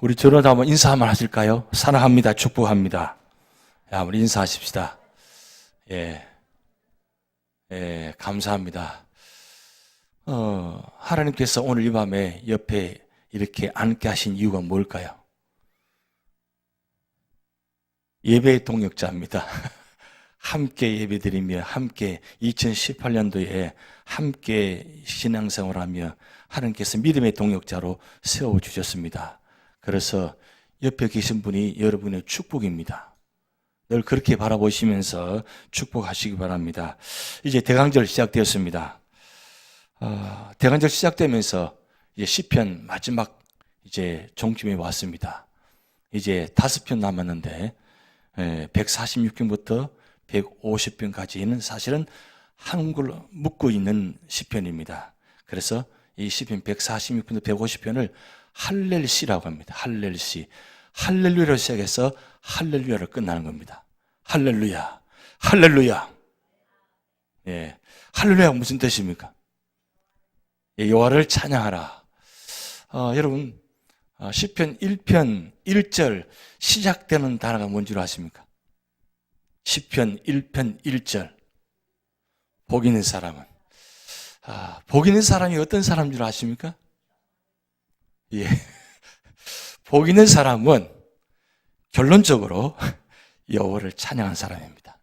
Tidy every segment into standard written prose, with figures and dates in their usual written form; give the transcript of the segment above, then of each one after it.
우리 저러다 한번 인사 한번 하실까요? 사랑합니다. 축복합니다. 우리 인사하십시다. 감사합니다. 하나님께서 오늘 이 밤에 옆에 이렇게 앉게 하신 이유가 뭘까요? 예배의 동역자입니다. 함께 예배드리며 함께 2018년도에 함께 신앙생활하며 하나님께서 믿음의 동역자로 세워주셨습니다. 그래서 옆에 계신 분이 여러분의 축복입니다. 늘 그렇게 바라보시면서 축복하시기 바랍니다. 이제 대강절 시작되었습니다. 대강절 시작되면서 이제 시편 마지막 이제 종점에 왔습니다. 이제 5편 남았는데 146편부터 150편까지는 사실은 한글로 묶고 있는 시편입니다. 그래서 이 시편 146편부터 150편을 할렐시라고 합니다. 할렐시. 할렐루야로 시작해서 할렐루야로 끝나는 겁니다. 할렐루야. 할렐루야. 할렐루야가 무슨 뜻입니까? 여호와를 찬양하라. 여러분, 시편 1편 1절 시작되는 단어가 뭔 줄 아십니까? 시편 1편 1절. 복 있는 사람은. 복 있는 사람이 어떤 사람인 줄 아십니까? 복 있는 사람은 결론적으로 여호와를 찬양한 사람입니다.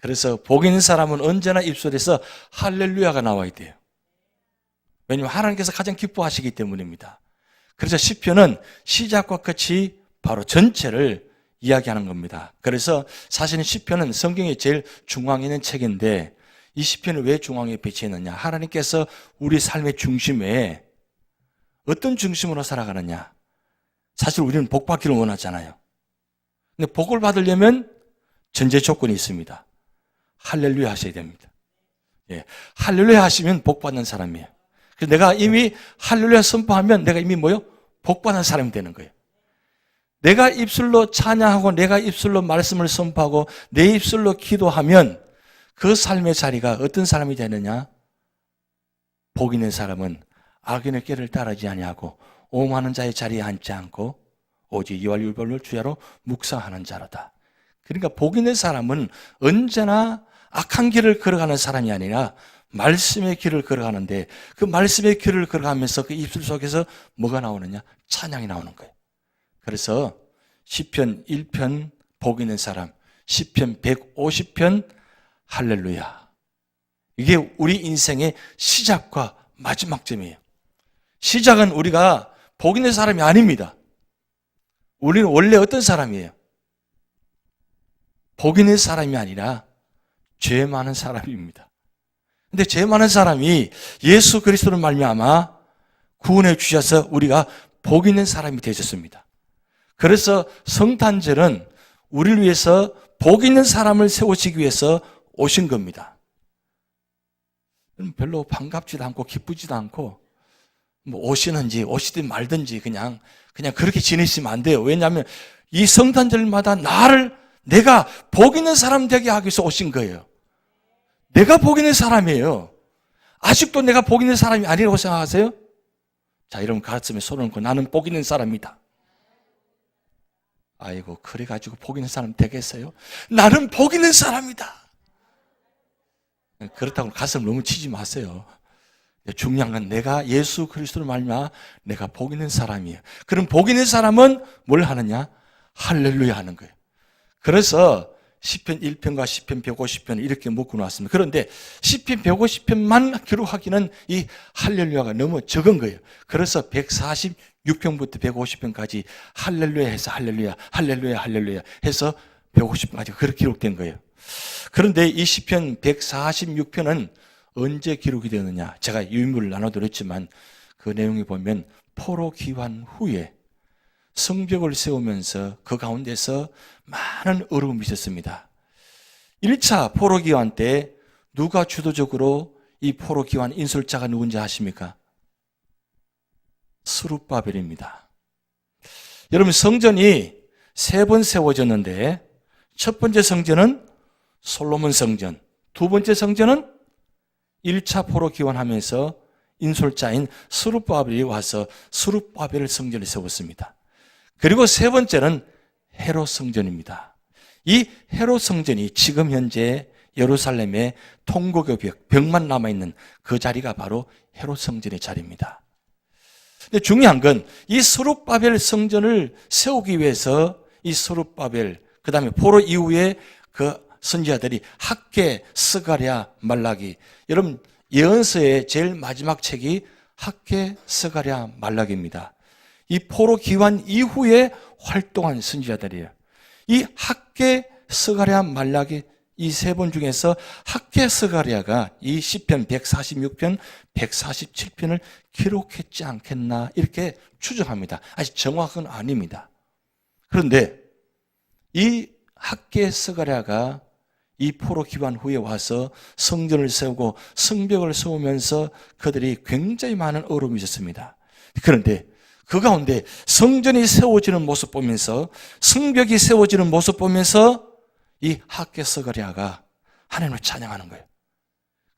그래서 복 있는 사람은 언제나 입술에서 할렐루야가 나와야 돼요. 왜냐하면 하나님께서 가장 기뻐하시기 때문입니다. 그래서 시편은 시작과 끝이 바로 전체를 이야기하는 겁니다. 그래서 사실은 시편은 성경의 제일 중앙에 있는 책인데 이 시편을 왜 중앙에 배치했느냐? 하나님께서 우리 삶의 중심에 어떤 중심으로 살아가느냐? 사실 우리는 복 받기를 원하잖아요. 근데 복을 받으려면 전제 조건이 있습니다. 할렐루야 하셔야 됩니다. 할렐루야 하시면 복 받는 사람이에요. 그래서 내가 이미 할렐루야 선포하면 내가 이미 복 받는 사람이 되는 거예요. 내가 입술로 찬양하고 내가 입술로 말씀을 선포하고 내 입술로 기도하면 그 삶의 자리가 어떤 사람이 되느냐? 복 있는 사람은 악인의 길을 따르지 아니하고 오만하는 자의 자리에 앉지 않고 오직 이와 율법을 주야로 묵상하는 자로다. 그러니까 복 있는 사람은 언제나 악한 길을 걸어가는 사람이 아니라 말씀의 길을 걸어가는데 그 말씀의 길을 걸어가면서 그 입술 속에서 뭐가 나오느냐? 찬양이 나오는 거예요. 그래서 시편 1편 복 있는 사람, 시편 150편 할렐루야. 이게 우리 인생의 시작과 마지막 점이에요. 시작은 우리가 복 있는 사람이 아닙니다. 우리는 원래 어떤 사람이에요? 복 있는 사람이 아니라 죄 많은 사람입니다. 근데 죄 많은 사람이 예수 그리스도를 말미암아 구원해 주셔서 우리가 복 있는 사람이 되셨습니다. 그래서 성탄절은 우리를 위해서 복 있는 사람을 세우시기 위해서 오신 겁니다. 별로 반갑지도 않고 기쁘지도 않고 오시는지 오시든 말든지 그냥 그렇게 지내시면 안 돼요. 왜냐하면 이 성탄절마다 내가 복 있는 사람 되게 하기 위해서 오신 거예요. 내가 복 있는 사람이에요. 아직도 내가 복 있는 사람이 아니라고 생각하세요? 자, 여러분 가슴에 손을 얹고 나는 복 있는 사람이다. 아이고, 그래가지고 복 있는 사람 되겠어요? 나는 복 있는 사람이다. 그렇다고 가슴을 너무 치지 마세요. 중요한 건 내가 예수 그리스도를 말미암아 내가 복 있는 사람이에요. 그럼 복 있는 사람은 뭘 하느냐? 할렐루야 하는 거예요. 그래서 시편 1편과 시편 150편 이렇게 묶어 놨습니다. 그런데 시편 150편만 기록하기는 이 할렐루야가 너무 적은 거예요. 그래서 146편부터 150편까지 할렐루야 해서 할렐루야, 할렐루야, 할렐루야 해서 150편까지 그렇게 기록된 거예요. 그런데 이 시편 146편은 언제 기록이 되느냐? 제가 유인물을 나눠드렸지만 그 내용에 보면 포로 귀환 후에 성벽을 세우면서 그 가운데서 많은 어려움이 있었습니다. 1차 포로 귀환 때 누가 주도적으로 이 포로 귀환 인솔자가 누군지 아십니까? 스룹바벨입니다. 여러분 성전이 3번 세워졌는데 첫 번째 성전은 솔로몬 성전, 두 번째 성전은 1차 포로 귀환하면서 인솔자인 스룹바벨이 와서 스룹바벨 성전을 세웠습니다. 그리고 세 번째는 헤롯 성전입니다. 이 헤롯 성전이 지금 현재 예루살렘의 통곡의 벽만 남아있는 그 자리가 바로 헤롯 성전의 자리입니다. 근데 중요한 건 이 스룹바벨 성전을 세우기 위해서 이 스룹바벨, 그 다음에 포로 이후에 그 선지자들이 학개, 스가랴, 말라기. 여러분, 예언서의 제일 마지막 책이 학개, 스가랴, 말라기입니다. 이 포로 귀환 이후에 활동한 선지자들이에요. 이 학개, 스가랴, 말라기 이 세 번 중에서 학개, 스가랴가 이 시편 146편, 147편을 기록했지 않겠나 이렇게 추정합니다. 아직 정확은 아닙니다. 그런데 이 학개, 스가랴가 이 포로 귀환 후에 와서 성전을 세우고 성벽을 세우면서 그들이 굉장히 많은 어려움이 있었습니다. 그런데 그 가운데 성전이 세워지는 모습 보면서, 성벽이 세워지는 모습 보면서 이 학개, 스가랴가 하나님을 찬양하는 거예요.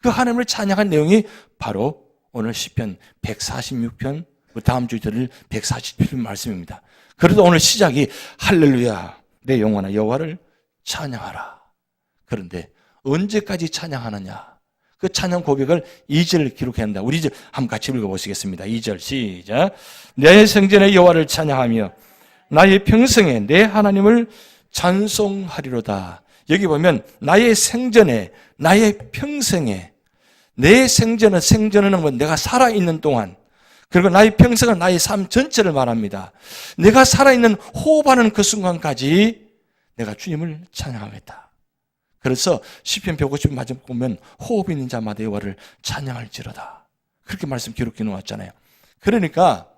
그 하나님을 찬양한 내용이 바로 오늘 시편 146편, 다음 주 들을 147편 말씀입니다. 그래도 오늘 시작이 할렐루야 내 영혼아 여호와를 찬양하라. 그런데 언제까지 찬양하느냐? 그 찬양 고백을 2절 기록해야 한다. 우리 2절 한번 같이 읽어보시겠습니다. 2절 시작. 내 성전의 여호와를 찬양하며 나의 평생에 내 하나님을 찬송하리로다. 여기 보면 나의 생전에, 나의 평생에, 내 생전은 뭐 내가 살아있는 동안, 그리고 나의 평생은 나의 삶 전체를 말합니다. 내가 살아있는 호흡하는 그 순간까지 내가 주님을 찬양하겠다. 그래서 시편 150편 마지막 보면 호흡 있는 자마다 여호와를 찬양할지로다. 그렇게 말씀 기록해 놓았잖아요. 그러니까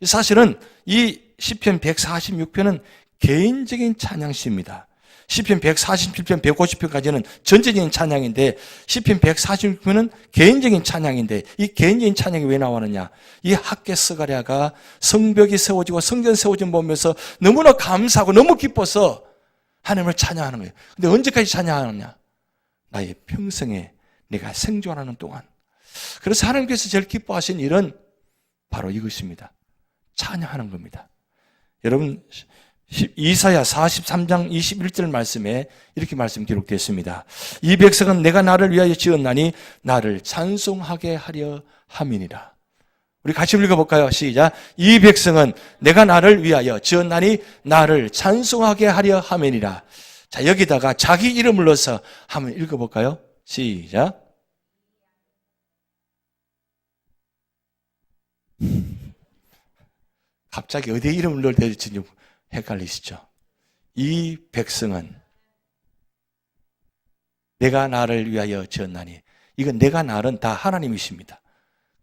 사실은 이 시편 146편은 개인적인 찬양시입니다. 시편 147편, 150편까지는 전체적인 찬양인데 시편 146편은 개인적인 찬양인데 이 개인적인 찬양이 왜 나오느냐? 이 학개, 스가랴가 성벽이 세워지고 성전 세워진 보면서 너무나 감사하고 너무 기뻐서 하나님을 찬양하는 거예요. 근데 언제까지 찬양하느냐? 나의 평생에 내가 생존하는 동안. 그래서 하나님께서 제일 기뻐하신 일은 바로 이것입니다. 찬양하는 겁니다. 여러분, 이사야 43장 21절 말씀에 이렇게 말씀 기록되어 있습니다. 이 백성은 내가 나를 위하여 지었나니 나를 찬송하게 하려 함이니라. 우리 같이 읽어볼까요? 시작. 이 백성은 내가 나를 위하여 지었나니 나를 찬송하게 하려 함이니라. 자, 여기다가 자기 이름을 넣어서 한번 읽어볼까요? 시작. 갑자기 어디에 이름을 넣어야 될지 헷갈리시죠? 이 백성은 내가 나를 위하여 지었나니, 이건 내가 나는 다 하나님이십니다.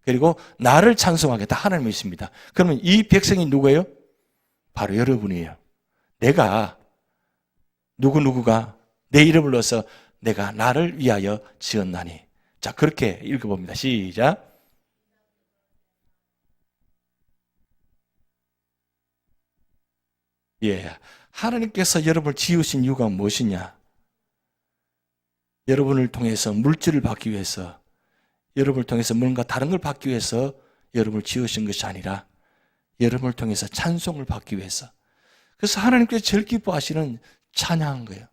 그리고 나를 찬송하겠다 하나님이십니다. 그러면 이 백성이 누구예요? 바로 여러분이에요. 내가 누구가 내 이름을 넣어서 내가 나를 위하여 지었나니. 자, 그렇게 읽어봅니다. 시작. 예, 하나님께서 여러분을 지으신 이유가 무엇이냐? 여러분을 통해서 물질을 받기 위해서, 여러분을 통해서 뭔가 다른 걸 받기 위해서 여러분을 지으신 것이 아니라 여러분을 통해서 찬송을 받기 위해서. 그래서 하나님께서 제일 기뻐하시는 찬양한 거예요.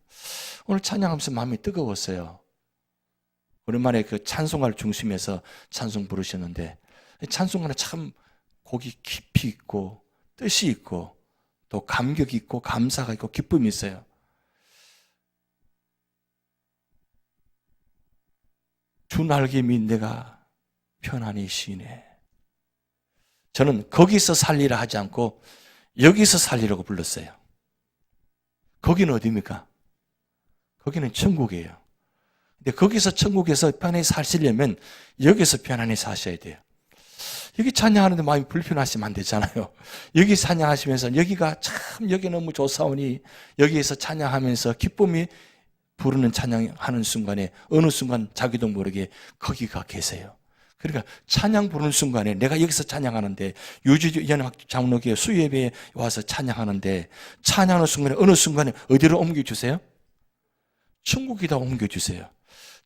오늘 찬양하면서 마음이 뜨거웠어요. 오랜만에 그 찬송가를 중심해서 찬송 부르셨는데, 찬송가는 참 곡이 깊이 있고 뜻이 있고 또 감격이 있고 감사가 있고 기쁨이 있어요. 주 날개미 내가 편안히 쉬네. 저는 거기서 살리라 하지 않고 여기서 살리라고 불렀어요. 거기는 어디입니까? 거기는 천국이에요. 근데 거기서 천국에서 편안히 사시려면 여기서 편안히 사셔야 돼요. 여기 찬양하는데 마음이 불편하시면 안 되잖아요. 여기 찬양하시면서 여기가 참 여기 너무 좋사오니 여기에서 찬양하면서 기쁨이 부르는 찬양하는 순간에 어느 순간 자기도 모르게 거기가 계세요. 그러니까 찬양 부르는 순간에 내가 여기서 찬양하는데 유지연합 장로교회 수예배에 와서 찬양하는데 찬양하는 순간에 어느 순간에 어디로 옮겨주세요? 천국에다 옮겨주세요.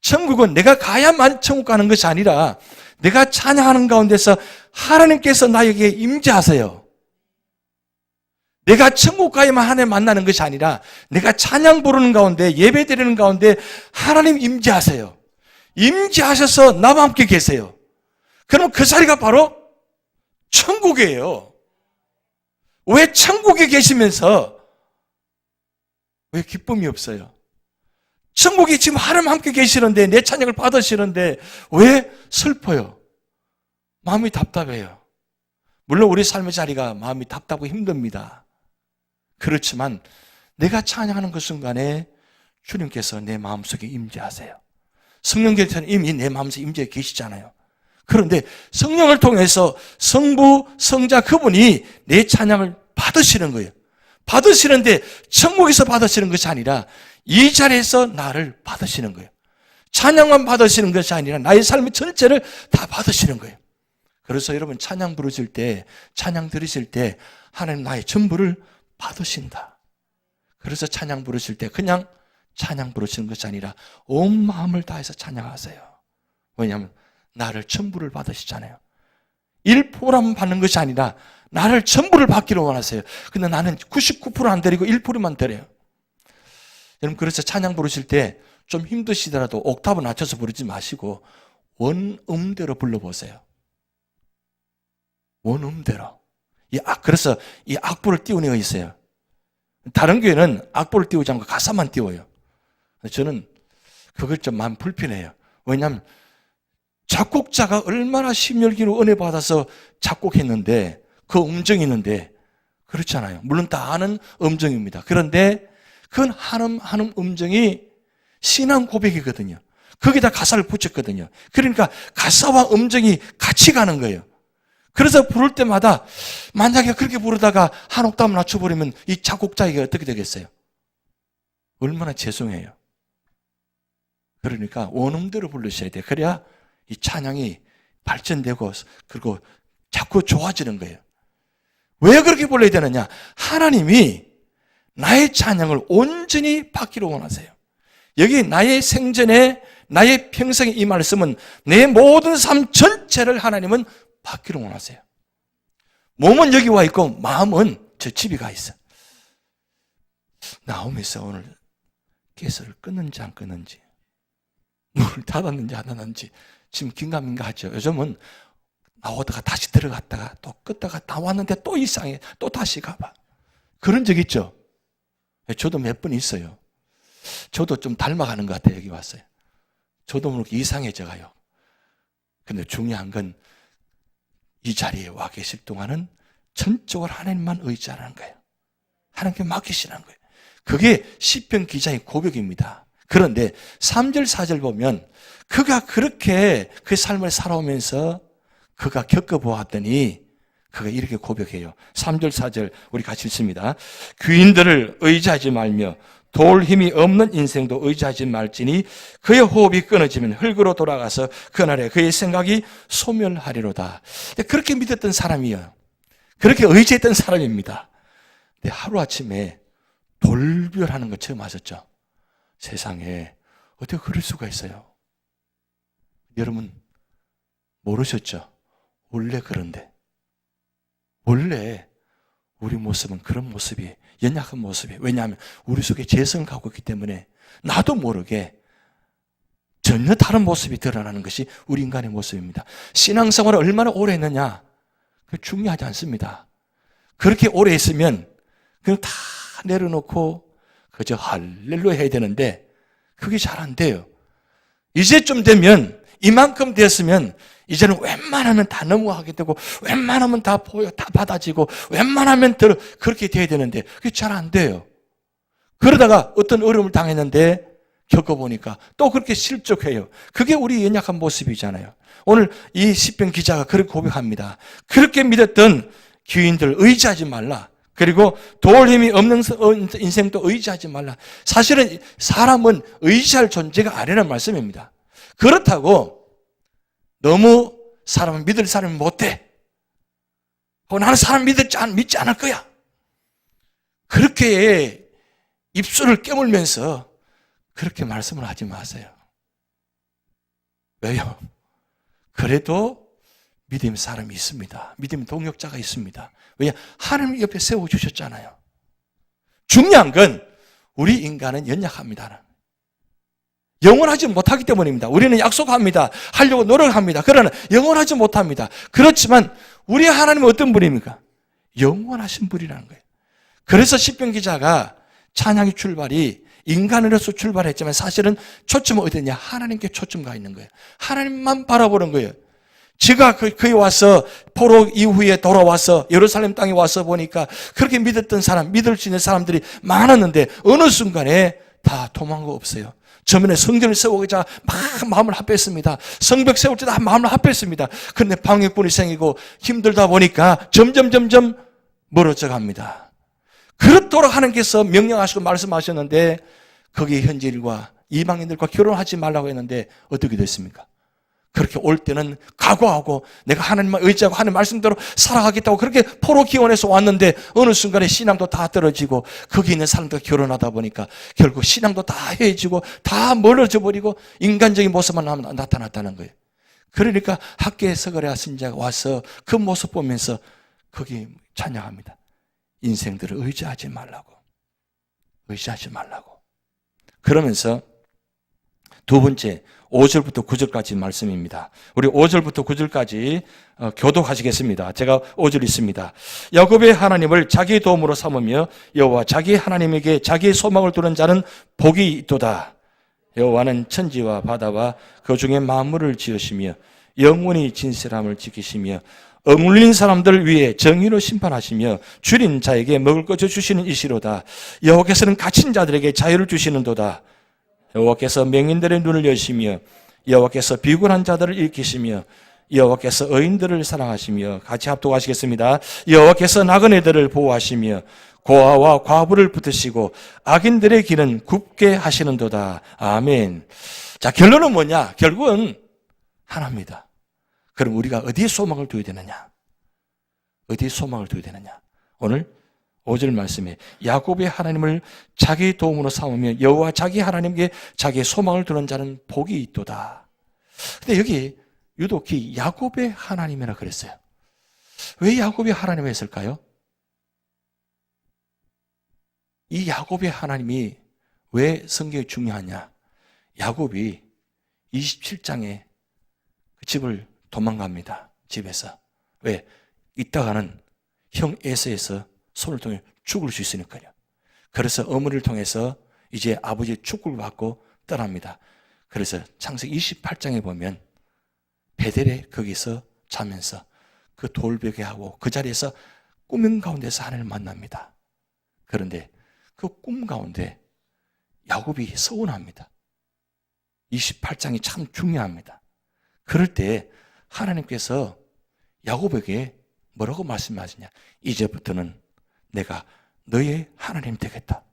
천국은 내가 가야만 천국 가는 것이 아니라 내가 찬양하는 가운데서 하나님께서 나에게 임재하세요. 내가 천국 가야만 하나님 만나는 것이 아니라 내가 찬양 부르는 가운데 예배 드리는 가운데 하나님 임재하세요. 임재하셔서 나와 함께 계세요. 그럼 그 자리가 바로 천국이에요. 왜 천국에 계시면서 왜 기쁨이 없어요? 천국에 지금 하나님 함께 계시는데 내 찬양을 받으시는데 왜 슬퍼요? 마음이 답답해요. 물론 우리 삶의 자리가 마음이 답답하고 힘듭니다. 그렇지만 내가 찬양하는 그 순간에 주님께서 내 마음속에 임재하세요. 성령께서는 이미 내 마음속에 임재해 계시잖아요. 그런데 성령을 통해서 성부, 성자 그분이 내 찬양을 받으시는 거예요. 받으시는데 천국에서 받으시는 것이 아니라 이 자리에서 나를 받으시는 거예요. 찬양만 받으시는 것이 아니라 나의 삶의 전체를 다 받으시는 거예요. 그래서 여러분 찬양 부르실 때, 찬양 들으실 때 하나님 나의 전부를 받으신다. 그래서 찬양 부르실 때 그냥 찬양 부르시는 것이 아니라 온 마음을 다해서 찬양하세요. 왜냐하면 나를 전부를 받으시잖아요. 1%만 받는 것이 아니라 나를 전부를 받기를 원하세요. 근데 나는 99% 안 드리고 1%만 드려요. 여러분 그래서 찬양 부르실 때 좀 힘드시더라도 옥타브 낮춰서 부르지 마시고 원음대로 불러보세요. 원음대로. 그래서 이 악보를 띄우는 거 있어요. 다른 교회는 악보를 띄우지 않고 가사만 띄워요. 저는 그걸 좀 마음 불편해요. 왜냐하면 작곡자가 얼마나 심혈기로 은혜 받아서 작곡했는데 그 음정이 있는데 그렇잖아요. 물론 다 아는 음정입니다. 그런데 그건 한음 음정이 신앙 고백이거든요. 거기다 가사를 붙였거든요. 그러니까 가사와 음정이 같이 가는 거예요. 그래서 부를 때마다 만약에 그렇게 부르다가 한 옥타브 낮춰버리면 이 작곡자에게 어떻게 되겠어요? 얼마나 죄송해요. 그러니까 원음대로 부르셔야 돼요. 그래야 이 찬양이 발전되고 그리고 자꾸 좋아지는 거예요. 왜 그렇게 불러야 되느냐? 하나님이 나의 찬양을 온전히 받기를 원하세요. 여기 나의 생전에 나의 평생에 이 말씀은 내 모든 삶 전체를 하나님은 받기를 원하세요. 몸은 여기 와 있고 마음은 저 집에 가 있어. 나오면서 오늘 가스를 껐는지 안 껐는지 문을 닫았는지 안 닫았는지 지금 긴가민가 하죠. 요즘은 나오다가 다시 들어갔다가 또 껐다가 나왔는데 또 이상해. 또 다시 가봐. 그런 적 있죠? 저도 몇 번 있어요. 저도 좀 닮아가는 것 같아요. 여기 왔어요. 저도 모르게 이상해져 가요. 근데 중요한 건 이 자리에 와 계실 동안은 전적으로 하나님만 의지하는 거예요. 하나님께 맡기시는 거예요. 그게 시편 기자의 고백입니다. 그런데 3절 4절 보면 그가 그렇게 그 삶을 살아오면서 그가 겪어보았더니 그가 이렇게 고백해요. 3절 4절 우리 같이 읽습니다. 귀인들을 의지하지 말며 도울 힘이 없는 인생도 의지하지 말지니 그의 호흡이 끊어지면 흙으로 돌아가서 그날에 그의 생각이 소멸하리로다. 그렇게 믿었던 사람이에요. 그렇게 의지했던 사람입니다. 근데 하루아침에 돌변하는 거 처음 하셨죠? 세상에 어떻게 그럴 수가 있어요? 여러분 모르셨죠? 원래 그런데 원래 우리 모습은 그런 모습이 연약한 모습이에요. 왜냐하면 우리 속에 죄성을 갖고 있기 때문에 나도 모르게 전혀 다른 모습이 드러나는 것이 우리 인간의 모습입니다. 신앙생활을 얼마나 오래 했느냐 그게 중요하지 않습니다. 그렇게 오래 했으면 그냥 다 내려놓고 그저 할렐루야 해야 되는데 그게 잘 안 돼요. 이제쯤 되면 이만큼 됐으면 이제는 웬만하면 다 넘어가게 되고 웬만하면 다 보여 다 받아지고 웬만하면 그렇게 돼야 되는데 그게 잘 안 돼요. 그러다가 어떤 어려움을 당했는데 겪어보니까 또 그렇게 실족해요. 그게 우리 연약한 모습이잖아요. 오늘 이 시편 기자가 그렇게 고백합니다. 그렇게 믿었던 귀인들 의지하지 말라. 그리고 도울 힘이 없는 인생도 의지하지 말라. 사실은 사람은 의지할 존재가 아니라는 말씀입니다. 그렇다고 너무 사람을 믿을 사람이 못돼. 나는 사람 믿지 않을 거야. 그렇게 입술을 깨물면서 그렇게 말씀을 하지 마세요. 왜요? 그래도 믿음의 사람이 있습니다. 믿음의 동역자가 있습니다. 왜냐? 하나님 옆에 세워주셨잖아요. 중요한 건 우리 인간은 연약합니다. 영원하지 못하기 때문입니다. 우리는 약속합니다. 하려고 노력합니다. 그러나 영원하지 못합니다. 그렇지만 우리 하나님은 어떤 분입니까? 영원하신 분이라는 거예요. 그래서 시편 기자가 찬양의 출발이 인간으로서 출발했지만 사실은 초점은 어디냐? 하나님께 초점 가 있는 거예요. 하나님만 바라보는 거예요. 제가 거기 와서 포로 이후에 돌아와서 예루살렘 땅에 와서 보니까 그렇게 믿었던 사람, 믿을 수 있는 사람들이 많았는데 어느 순간에 다 도망가 없어요. 저번에 성전을 세우자 막 마음을 합했습니다. 성벽 세울 때 다 마음을 합했습니다. 그런데 방해꾼이 생기고 힘들다 보니까 점점 멀어져 갑니다. 그렇도록 하나님께서 명령하시고 말씀하셨는데 거기에 현지인과 이방인들과 결혼하지 말라고 했는데 어떻게 됐습니까? 그렇게 올 때는 각오하고 내가 하나님만 의지하고 하나님 말씀대로 살아가겠다고 그렇게 포로 기원해서 왔는데 어느 순간에 신앙도 다 떨어지고 거기 있는 사람들과 결혼하다 보니까 결국 신앙도 다 헤어지고 다 멀어져 버리고 인간적인 모습만 나타났다는 거예요. 그러니까 학교에 서거래 신자가 와서 그 모습 보면서 거기 찬양합니다. 인생들을 의지하지 말라고. 의지하지 말라고. 그러면서 두 번째 5절부터 9절까지 말씀입니다. 우리 5절부터 9절까지 교독하시겠습니다. 제가 5절 있습니다. 야곱의 하나님을 자기의 도움으로 삼으며 여호와 자기 하나님에게 자기의 소망을 두는 자는 복이 있도다. 여호와는 천지와 바다와 그 중에 만물을 지으시며 영원히 진실함을 지키시며 억눌린 사람들 위에 정의로 심판하시며 줄인 자에게 먹을 것을 주시는 이시로다. 여호와께서는 갇힌 자들에게 자유를 주시는도다. 여호와께서 맹인들의 눈을 여시며 여호와께서 비굴한 자들을 일으키시며 여호와께서 의인들을 사랑하시며 같이 합독하시겠습니다. 여호와께서 나그네들을 보호하시며 고아와 과부를 붙으시고 악인들의 길은 굽게 하시는도다. 아멘. 자, 결론은 뭐냐? 결국은 하나입니다. 그럼 우리가 어디에 소망을 두어야 되느냐? 어디에 소망을 두어야 되느냐? 오늘 5절 말씀에 야곱의 하나님을 자기 도움으로 삼으며 여호와 자기 하나님께 자기의 소망을 두는 자는 복이 있도다. 근데 여기 유독히 야곱의 하나님이라 그랬어요. 왜 야곱의 하나님을 했을까요? 이 야곱의 하나님이 왜 성경에 중요하냐? 야곱이 27장에 그 집을 도망갑니다. 집에서. 왜? 이따가는 형 에서에서 손을 통해 죽을 수 있으니까요. 그래서 어머니를 통해서 이제 아버지의 축복을 받고 떠납니다. 그래서 창세기 28장에 보면 베델에 거기서 자면서 그 돌베개 하고 그 자리에서 꿈 가운데서 하나님을 만납니다. 그런데 그 꿈 가운데 야곱이 서운합니다. 28장이 참 중요합니다. 그럴 때 하나님께서 야곱에게 뭐라고 말씀하시냐? 이제부터는 내가 너의 하나님이 되겠다.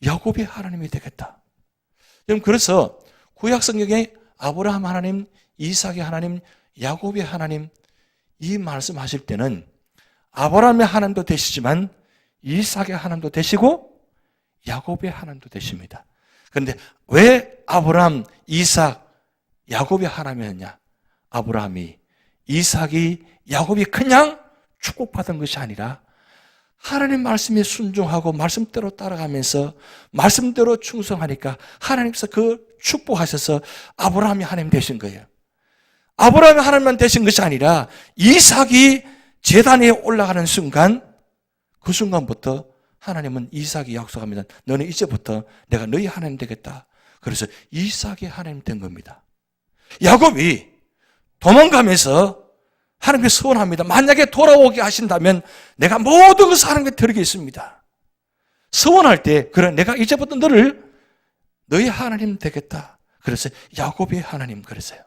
야곱의 하나님이 되겠다. 여러분, 그래서 구약 성경에 아브라함 하나님, 이삭의 하나님, 야곱의 하나님 이 말씀하실 때는 아브라함의 하나님도 되시지만 이삭의 하나님도 되시고 야곱의 하나님도 되십니다. 그런데 왜 아브라함, 이삭, 야곱의 하나님이었냐? 아브라함이, 이삭이, 야곱이 그냥 축복받은 것이 아니라 하나님 말씀에 순종하고 말씀대로 따라가면서 말씀대로 충성하니까 하나님께서 그 축복하셔서 아브라함이 하나님 되신 거예요. 아브라함이 하나님만 되신 것이 아니라 이삭이 제단에 올라가는 순간 그 순간부터 하나님은 이삭이 약속합니다. 너는 이제부터 내가 너희 하나님 되겠다. 그래서 이삭이 하나님 된 겁니다. 야곱이 도망가면서 하나님께 소원합니다. 만약에 돌아오게 하신다면 내가 모든 것을 하나님께 드리겠습니다. 소원할 때 그래 내가 이제부터 너를 너희 하나님 되겠다. 그래서 야곱의 하나님 그랬어요.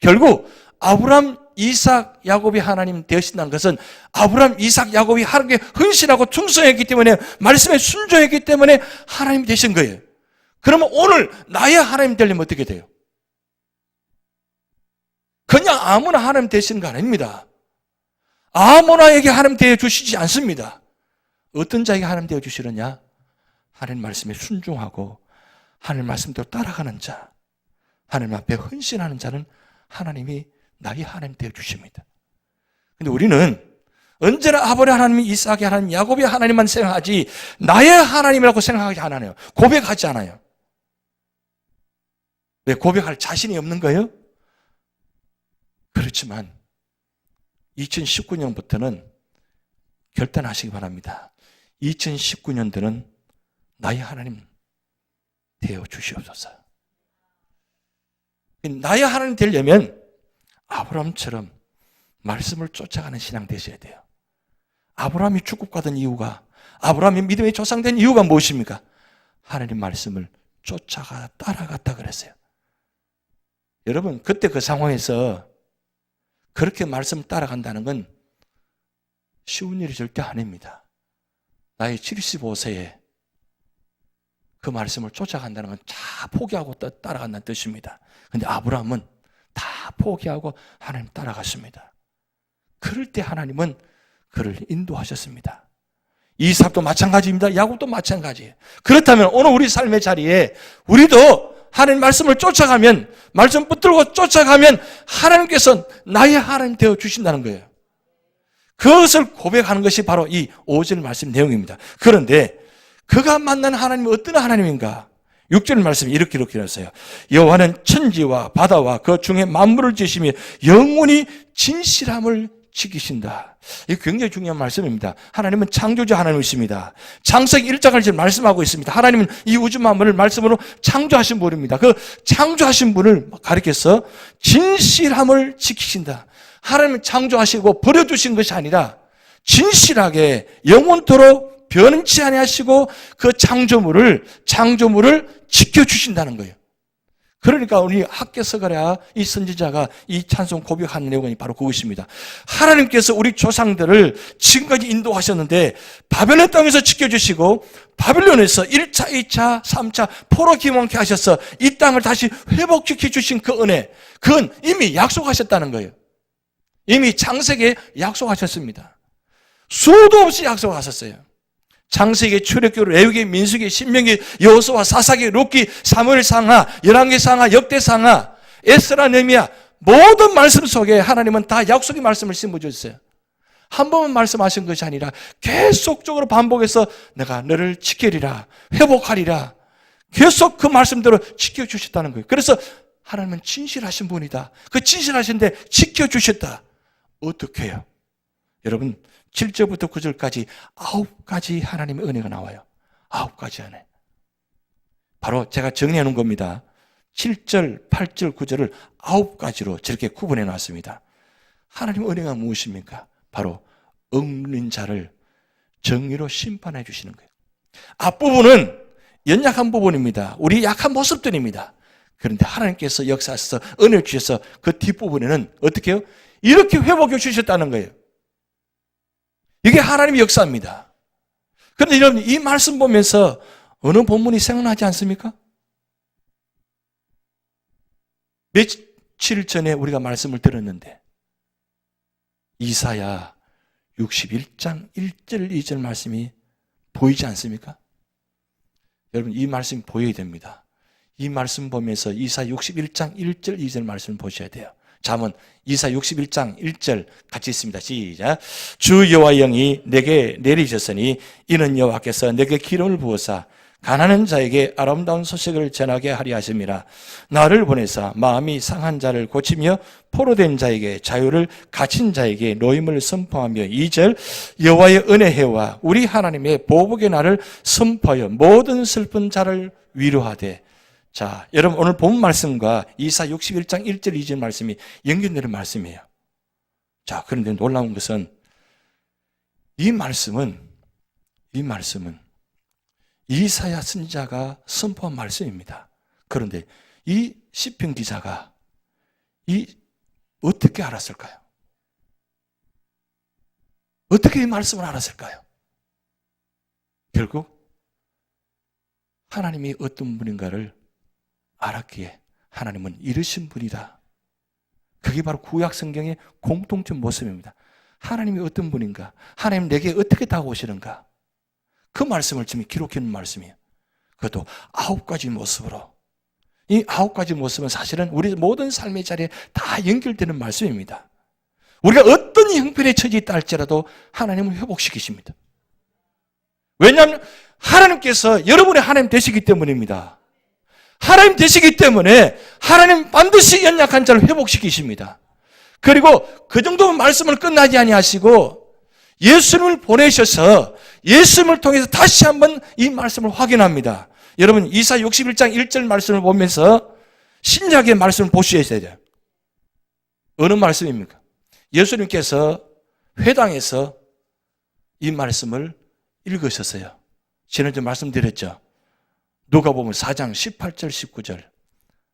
결국 아브람, 이삭, 야곱이 하나님 되신다는 것은 아브람, 이삭, 야곱이 하나님께 헌신하고 충성했기 때문에 말씀에 순종했기 때문에 하나님 되신 거예요. 그러면 오늘 나의 하나님 되려면 어떻게 돼요? 그냥 아무나 하나님 되시는 거 아닙니다. 아무나에게 하나님 되어 주시지 않습니다. 어떤 자에게 하나님 되어 주시느냐? 하나님 말씀에 순종하고 하나님 말씀대로 따라가는 자, 하나님 앞에 헌신하는 자는 하나님이 나의 하나님 되어 주십니다. 근데 우리는 언제나 아브라함의 하나님, 이삭의 하나님, 야곱의 하나님만 생각하지 나의 하나님이라고 생각하지 않아요. 고백하지 않아요. 왜 고백할 자신이 없는 거예요? 그렇지만 2019년부터는 결단하시기 바랍니다. 2019년도는 나의 하나님 되어 주시옵소서. 나의 하나님 되려면 아브라함처럼 말씀을 쫓아가는 신앙 되셔야 돼요. 아브라함이 축복받은 이유가, 아브라함이 믿음의 조상된 이유가 무엇입니까? 하나님 말씀을 쫓아가 따라갔다 그랬어요. 여러분, 그때 그 상황에서 그렇게 말씀 따라간다는 건 쉬운 일이 절대 아닙니다. 나이 75세에 그 말씀을 쫓아간다는 건 다 포기하고 따라간다는 뜻입니다. 그런데 아브라함은 다 포기하고 하나님 따라갔습니다. 그럴 때 하나님은 그를 인도하셨습니다. 이삭도 마찬가지입니다. 야곱도 마찬가지예요. 그렇다면 오늘 우리 삶의 자리에 우리도 하나님 말씀을 쫓아가면, 말씀 붙들고 쫓아가면 하나님께서 나의 하나님 되어 주신다는 거예요. 그것을 고백하는 것이 바로 이 5절 말씀 내용입니다. 그런데 그가 만난 하나님은 어떤 하나님인가? 6절 말씀이 이렇게 했어요. 여호와는 천지와 바다와 그 중에 만물을 지으시며 영원히 진실함을 지키신다. 이게 굉장히 중요한 말씀입니다. 하나님은 창조주 하나님이십니다. 창세기 1장을 지금 말씀하고 있습니다. 하나님은 이 우주 만물을 말씀으로 창조하신 분입니다. 그 창조하신 분을 가리켜서 진실함을 지키신다. 하나님은 창조하시고 버려두신 것이 아니라 진실하게 영원토록 변치 아니하시고 그 창조물을 지켜주신다는 거예요. 그러니까 우리 학개서가랴 이 선지자가 이 찬송 고백하는 내용이 바로 그것입니다. 하나님께서 우리 조상들을 지금까지 인도하셨는데 바벨론 땅에서 지켜주시고 바벨론에서 1차, 2차, 3차 포로 기원케 하셔서 이 땅을 다시 회복시켜 주신 그 은혜, 그건 이미 약속하셨다는 거예요. 이미 창세기에 약속하셨습니다. 수도 없이 약속하셨어요. 창세기, 출애굽기, 레위기, 민수기, 신명기, 여호수아, 사사기, 룻기, 사무엘 상하, 열왕기 상하, 역대 상하, 에스라, 느헤미야 모든 말씀 속에 하나님은 다 약속의 말씀을 심어주셨어요. 한 번만 말씀하신 것이 아니라 계속적으로 반복해서 내가 너를 지키리라, 회복하리라, 계속 그 말씀대로 지켜주셨다는 거예요. 그래서 하나님은 진실하신 분이다. 그 진실하신데 지켜주셨다. 어떻게 해요? 여러분, 7절부터 9절까지 9가지 하나님의 은혜가 나와요. 9가지 은혜. 바로 제가 정리해 놓은 겁니다. 7절, 8절, 9절을 9가지로 저렇게 구분해 놨습니다. 하나님의 은혜가 무엇입니까? 바로 억눌린 자를 정의로 심판해 주시는 거예요. 앞부분은 연약한 부분입니다. 우리 약한 모습들입니다. 그런데 하나님께서 역사하셔서 은혜를 주셔서 그 뒷부분에는 어떻게 해요? 이렇게 회복해 주셨다는 거예요. 이게 하나님의 역사입니다. 그런데 여러분, 이 말씀 보면서 어느 본문이 생각나지 않습니까? 며칠 전에 우리가 말씀을 들었는데 이사야 61장 1절 2절 말씀이 보이지 않습니까? 여러분, 이 말씀이 보여야 됩니다. 이 말씀 보면서 이사야 61장 1절 2절 말씀을 보셔야 돼요. 잠언 이사야 61장 1절 같이 있습니다. 시작. 주 여호와의 영이 내게 내리셨으니 이는 여호와께서 내게 기름을 부어사 가난한 자에게 아름다운 소식을 전하게 하리 하심이라. 나를 보내사 마음이 상한 자를 고치며 포로된 자에게 자유를, 갇힌 자에게 노임을 선포하며 2절 여호와의 은혜해와 우리 하나님의 보복의 날을 선포하여 모든 슬픈 자를 위로하되. 자, 여러분, 오늘 본 말씀과 이사야 61장 1절 2절 말씀이 연결되는 말씀이에요. 자, 그런데 놀라운 것은 이 말씀은 이사야 선지자가 선포한 말씀입니다. 그런데 이 시편 기자가 어떻게 알았을까요? 어떻게 이 말씀을 알았을까요? 결국 하나님이 어떤 분인가를 알았기에 하나님은 이르신 분이다. 그게 바로 구약 성경의 공통점 모습입니다. 하나님이 어떤 분인가? 하나님 내게 어떻게 다가오시는가? 그 말씀을 지금 기록해 놓은 말씀이에요. 그것도 9가지 모습으로. 이 9가지 모습은 사실은 우리 모든 삶의 자리에 다 연결되는 말씀입니다. 우리가 어떤 형편에 처해 있다 할지라도 하나님은 회복시키십니다. 왜냐하면 하나님께서 여러분의 하나님 되시기 때문입니다. 하나님 되시기 때문에 하나님 반드시 연약한 자를 회복시키십니다. 그리고 그 정도면 말씀을 끝나지 아니하시고 예수님을 보내셔서 예수님을 통해서 다시 한번 이 말씀을 확인합니다. 여러분 이사 61장 1절 말씀을 보면서 신약의 말씀을 보셔야 돼요. 어느 말씀입니까? 예수님께서 회당에서 이 말씀을 읽으셨어요. 지난주에 말씀드렸죠. 누가복음 4장 18절 19절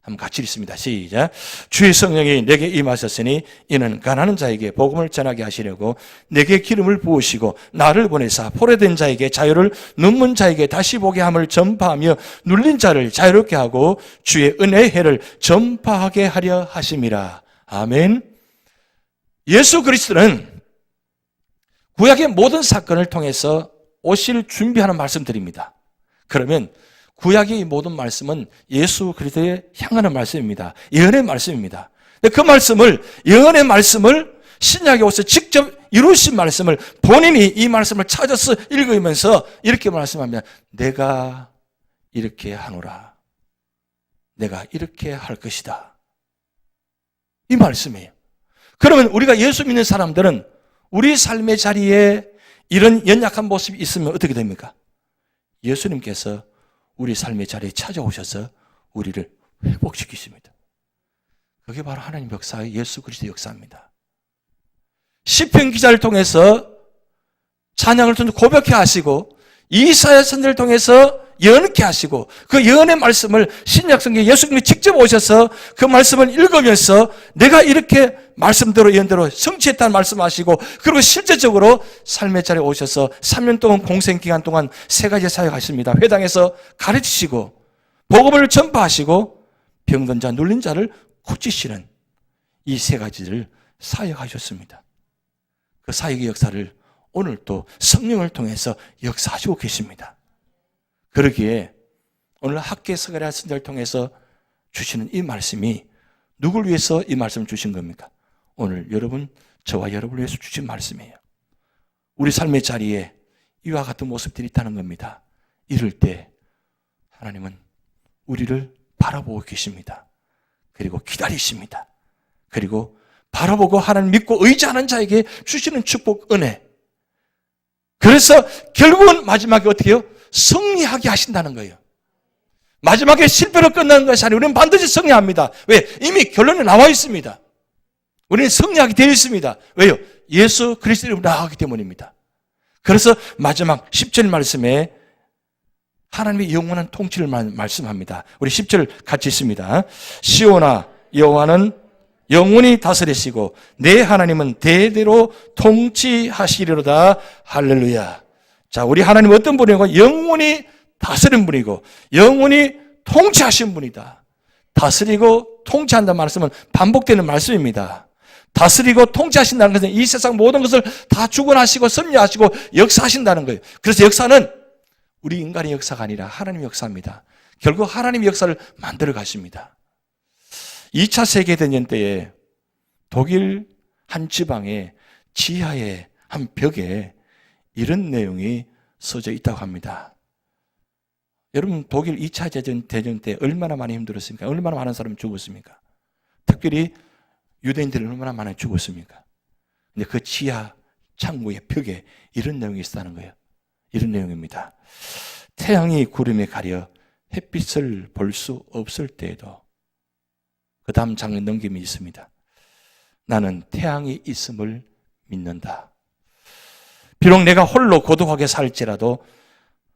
한번 같이 읽습니다. 시작. 주의 성령이 내게 임하셨으니 이는 가난한 자에게 복음을 전하게 하시려고 내게 기름을 부으시고 나를 보내사 포로된 자에게 자유를, 눈먼 자에게 다시 보게 함을 전파하며 눌린 자를 자유롭게 하고 주의 은혜의 해를 전파하게 하려 하심이라. 아멘. 예수 그리스도는 구약의 모든 사건을 통해서 오실 준비하는 말씀드립니다. 그러면 구약의 이 모든 말씀은 예수 그리스도에 향하는 말씀입니다. 예언의 말씀입니다. 근데 그 말씀을, 예언의 말씀을 신약에 오서 직접 이루신 말씀을 본인이 이 말씀을 찾아서 읽으면서 이렇게 말씀합니다. 내가 이렇게 하노라. 내가 이렇게 할 것이다. 이 말씀이에요. 그러면 우리가 예수 믿는 사람들은 우리 삶의 자리에 이런 연약한 모습이 있으면 어떻게 됩니까? 예수님께서 우리 삶의 자리에 찾아오셔서 우리를 회복시키십니다. 그게 바로 하나님 역사의 예수 그리스도의 역사입니다. 시편 기자를 통해서 찬양을 통해서 고백해 하시고 이사야 선지자를 통해서 예언케 하시고 그 예언의 말씀을 신약 성경에 예수님이 직접 오셔서 그 말씀을 읽으면서 내가 이렇게 말씀대로 예언대로 성취했다는 말씀하시고 그리고 실제적으로 삶의 자리에 오셔서 3년 동안 공생 기간 동안 3가지 사역하십니다. 회당에서 가르치시고 복음을 전파하시고 병든 자, 눌린 자를 고치시는 이 3가지를 사역하셨습니다. 그 사역의 역사를 오늘 또 성령을 통해서 역사하시고 계십니다. 그러기에 오늘 학계 서가랴 선지자를 통해서 주시는 이 말씀이 누굴 위해서 이 말씀을 주신 겁니까? 오늘 여러분, 저와 여러분을 위해서 주신 말씀이에요. 우리 삶의 자리에 이와 같은 모습들이 있다는 겁니다. 이럴 때 하나님은 우리를 바라보고 계십니다. 그리고 기다리십니다. 그리고 바라보고 하나님 믿고 의지하는 자에게 주시는 축복, 은혜. 그래서 결국은 마지막에 어떻게 해요? 승리하게 하신다는 거예요. 마지막에 실패로 끝나는 것이 아니라 우리는 반드시 승리합니다. 왜? 이미 결론이 나와 있습니다. 우리는 승리하게 되어 있습니다. 왜요? 예수 그리스도 이름으로 나아가기 때문입니다. 그래서 마지막 10절 말씀에 하나님의 영원한 통치를 말씀합니다. 우리 10절 같이 있습니다. 시온아 여호와는 영원히 다스리시고 내 하나님은 대대로 통치하시리로다. 할렐루야. 자, 우리 하나님은 어떤 분이고 영원히 다스리는 분이고 영원히 통치하신 분이다. 다스리고 통치한다는 말씀은 반복되는 말씀입니다. 다스리고 통치하신다는 것은 이 세상 모든 것을 다 주관하시고 섭리하시고 역사하신다는 거예요. 그래서 역사는 우리 인간의 역사가 아니라 하나님의 역사입니다. 결국 하나님의 역사를 만들어 가십니다. 2차 세계대전 때에 독일 한 지방의 지하의 한 벽에 이런 내용이 써져 있다고 합니다. 여러분 독일 2차 대전 때 얼마나 많이 힘들었습니까? 얼마나 많은 사람이 죽었습니까? 특별히 유대인들이 얼마나 많이 죽었습니까? 근데 그 지하 창고의 벽에 이런 내용이 있었다는 거예요. 이런 내용입니다. 태양이 구름에 가려 햇빛을 볼 수 없을 때에도 그 다음 장면 넘김이 있습니다. 나는 태양이 있음을 믿는다. 비록 내가 홀로 고독하게 살지라도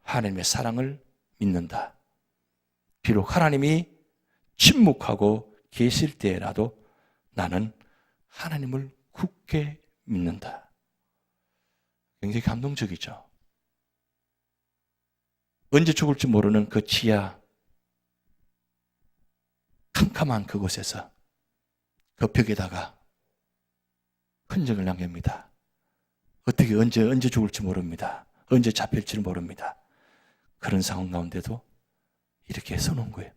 하나님의 사랑을 믿는다. 비록 하나님이 침묵하고 계실 때라도 나는 하나님을 굳게 믿는다. 굉장히 감동적이죠. 언제 죽을지 모르는 그 지하 캄캄한 그곳에서 그 벽에다가 흔적을 남깁니다. 어떻게 언제 죽을지 모릅니다. 언제 잡힐지를 모릅니다. 그런 상황 가운데도 이렇게 써놓은 거예요.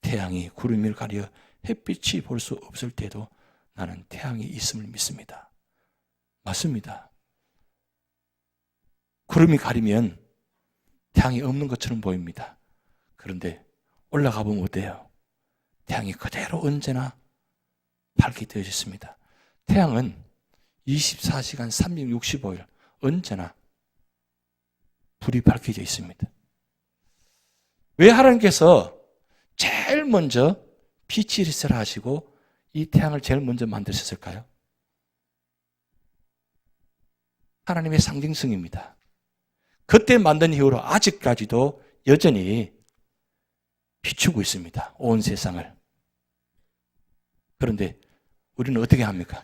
태양이 구름을 가려 햇빛이 볼 수 없을 때도 나는 태양이 있음을 믿습니다. 맞습니다. 구름이 가리면 태양이 없는 것처럼 보입니다. 그런데 올라가 보면 어때요? 태양이 그대로 언제나 밝게 되어져 있습니다. 태양은 24시간 365일 언제나 불이 밝혀져 있습니다. 왜 하나님께서 제일 먼저 빛이 있으라 하시고 이 태양을 제일 먼저 만드셨을까요? 하나님의 상징성입니다. 그때 만든 이후로 아직까지도 여전히 비추고 있습니다. 온 세상을. 그런데 우리는 어떻게 합니까?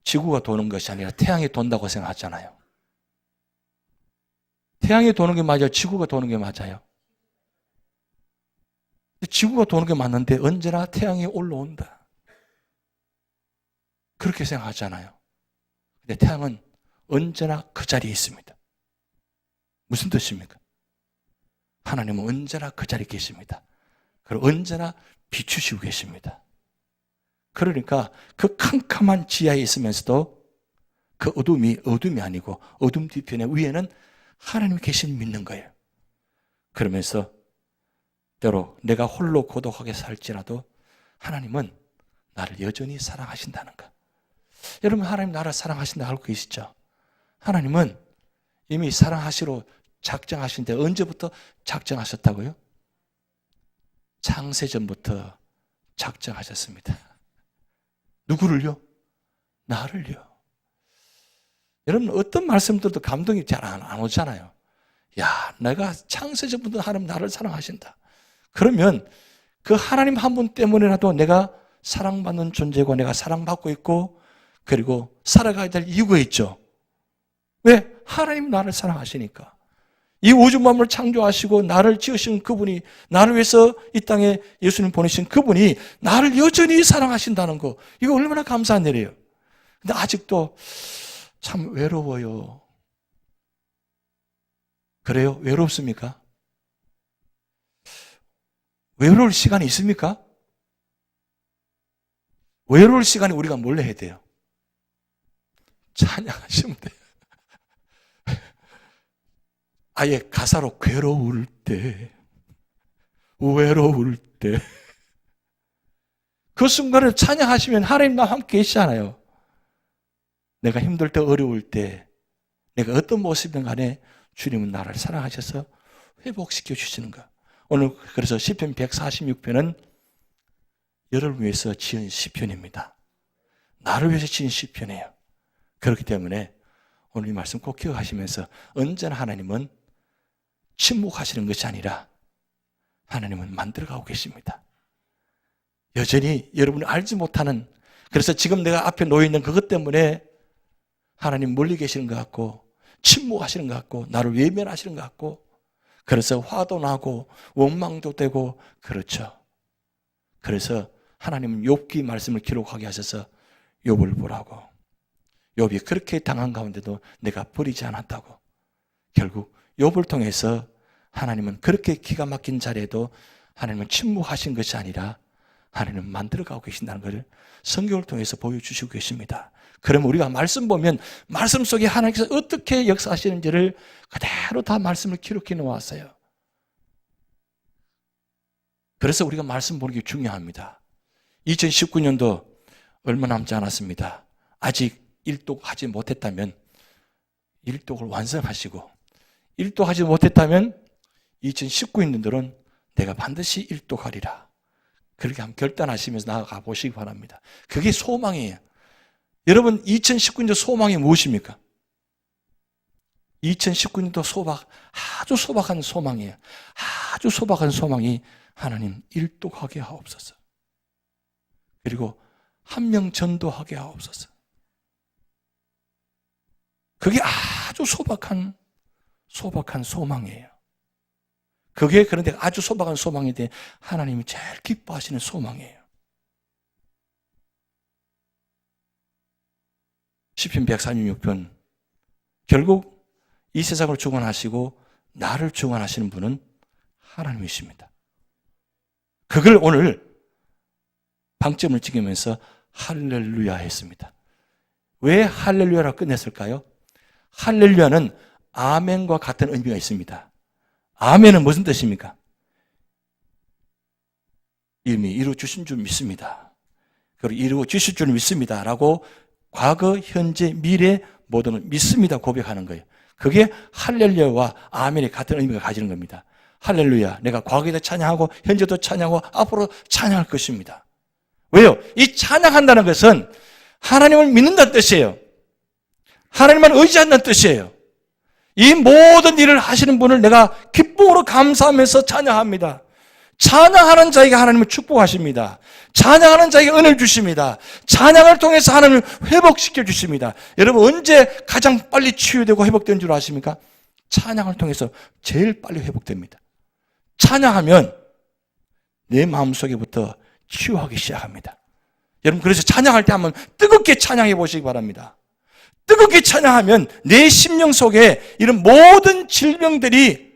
지구가 도는 것이 아니라 태양이 돈다고 생각하잖아요. 태양이 도는 게 맞아요? 지구가 도는 게 맞아요? 지구가 도는 게 맞는데 언제나 태양이 올라온다. 그렇게 생각하잖아요. 근데 태양은 언제나 그 자리에 있습니다. 무슨 뜻입니까? 하나님은 언제나 그 자리에 계십니다. 그리고 언제나 비추시고 계십니다. 그러니까 그 캄캄한 지하에 있으면서도 그 어둠이 아니고 어둠 뒤편에 위에는 하나님이 계신 믿는 거예요. 그러면서 때로 내가 홀로 고독하게 살지라도 하나님은 나를 여전히 사랑하신다는 것. 여러분, 하나님 나를 사랑하신다 알고 계시죠? 하나님은 이미 사랑하시러 작정하신데 언제부터 작정하셨다고요? 창세전부터 작정하셨습니다. 누구를요? 나를요. 여러분, 어떤 말씀들도 감동이 잘 안 오잖아요. 야, 내가 창세전부터 하나님 나를 사랑하신다. 그러면 그 하나님 한 분 때문에라도 내가 사랑받는 존재고 내가 사랑받고 있고 그리고 살아가야 될 이유가 있죠. 왜? 하나님 나를 사랑하시니까. 이 우주 만물을 창조하시고 나를 지으신 그분이, 나를 위해서 이 땅에 예수님 보내신 그분이 나를 여전히 사랑하신다는 거, 이거 얼마나 감사한 일이에요. 근데 아직도 참 외로워요. 그래요? 외롭습니까? 외로울 시간이 있습니까? 외로울 시간에 우리가 뭘 해야 돼요? 찬양하시면 돼요. 아예 가사로 괴로울 때, 외로울 때. 그 순간을 찬양하시면 하나님 나와 함께 계시잖아요. 내가 힘들 때, 어려울 때, 내가 어떤 모습이든 간에 주님은 나를 사랑하셔서 회복시켜 주시는가. 오늘 그래서 시편 146편은 여러분을 위해서 지은 시편입니다. 나를 위해서 지은 시편이에요. 그렇기 때문에 오늘 이 말씀 꼭 기억하시면서 언제나 하나님은 침묵하시는 것이 아니라 하나님은 만들어가고 계십니다. 여전히 여러분이 알지 못하는, 그래서 지금 내가 앞에 놓여있는 그것 때문에 하나님 멀리 계시는 것 같고 침묵하시는 것 같고 나를 외면하시는 것 같고 그래서 화도 나고 원망도 되고 그렇죠. 그래서 하나님은 욥기 말씀을 기록하게 하셔서 욥을 보라고. 욥이 그렇게 당한 가운데도 내가 버리지 않았다고. 결국 욥을 통해서 하나님은 그렇게 기가 막힌 자리에도 하나님은 침묵하신 것이 아니라 하나님은 만들어가고 계신다는 것을 성경을 통해서 보여주시고 계십니다. 그러면 우리가 말씀 보면 말씀 속에 하나님께서 어떻게 역사하시는지를 그대로 다 말씀을 기록해 놓았어요. 그래서 우리가 말씀 보는 게 중요합니다. 2019년도 얼마 남지 않았습니다. 아직 일독하지 못했다면 일독을 완성하시고, 일독하지 못했다면 2019년들은 내가 반드시 일독하리라. 그렇게 한번 결단하시면서 나아가 보시기 바랍니다. 그게 소망이에요. 여러분, 2019년도 소망이 무엇입니까? 2019년도 아주 소박한 소망이에요. 아주 소박한 소망이 하나님 일독하게 하옵소서. 그리고 한 명 전도하게 하옵소서. 그게 아주 소박한 소망이에요. 그게 그런데 아주 소박한 소망인데 하나님이 제일 기뻐하시는 소망이에요. 시편 146편, 결국 이 세상을 주관하시고 나를 주관하시는 분은 하나님이십니다. 그걸 오늘 방점을 찍으면서 할렐루야 했습니다. 왜 할렐루야라고 끝냈을까요? 할렐루야는 아멘과 같은 의미가 있습니다. 아멘은 무슨 뜻입니까? 이미 이루어주신 줄 믿습니다. 그리고 이루어주실 줄 믿습니다. 라고 과거, 현재, 미래 모두는 믿습니다. 고백하는 거예요. 그게 할렐루야와 아멘이 같은 의미가 가지는 겁니다. 할렐루야, 내가 과거에도 찬양하고 현재도 찬양하고 앞으로 찬양할 것입니다. 왜요? 이 찬양한다는 것은 하나님을 믿는다는 뜻이에요. 하나님만 의지한다는 뜻이에요. 이 모든 일을 하시는 분을 내가 기쁨으로 감사하면서 찬양합니다. 찬양하는 자에게 하나님은 축복하십니다. 찬양하는 자에게 은혜를 주십니다. 찬양을 통해서 하나님을 회복시켜 주십니다. 여러분 언제 가장 빨리 치유되고 회복된 줄 아십니까? 찬양을 통해서 제일 빨리 회복됩니다. 찬양하면 내 마음속에부터 치유하기 시작합니다. 여러분 그래서 찬양할 때 한번 뜨겁게 찬양해 보시기 바랍니다. 뜨겁게 찬양하면 내 심령 속에 이런 모든 질병들이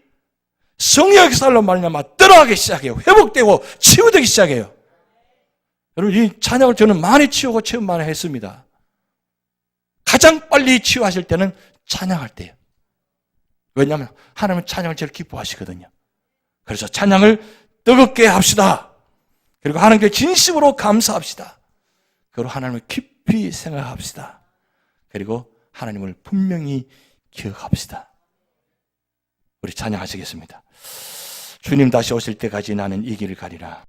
성령의 역사로 말미암아 떠나가기 시작해요. 회복되고 치유되기 시작해요. 여러분 이 찬양을 저는 많이 치우고 체험 많이 했습니다. 가장 빨리 치유하실 때는 찬양할 때예요. 왜냐하면 하나님은 찬양을 제일 기뻐하시거든요. 그래서 찬양을 뜨겁게 합시다. 그리고 하나님께 진심으로 감사합시다. 그리고 하나님을 깊이 생각합시다. 그리고 하나님을 분명히 기억합시다. 우리 찬양하시겠습니다. 주님 다시 오실 때까지 나는 이 길을 가리라.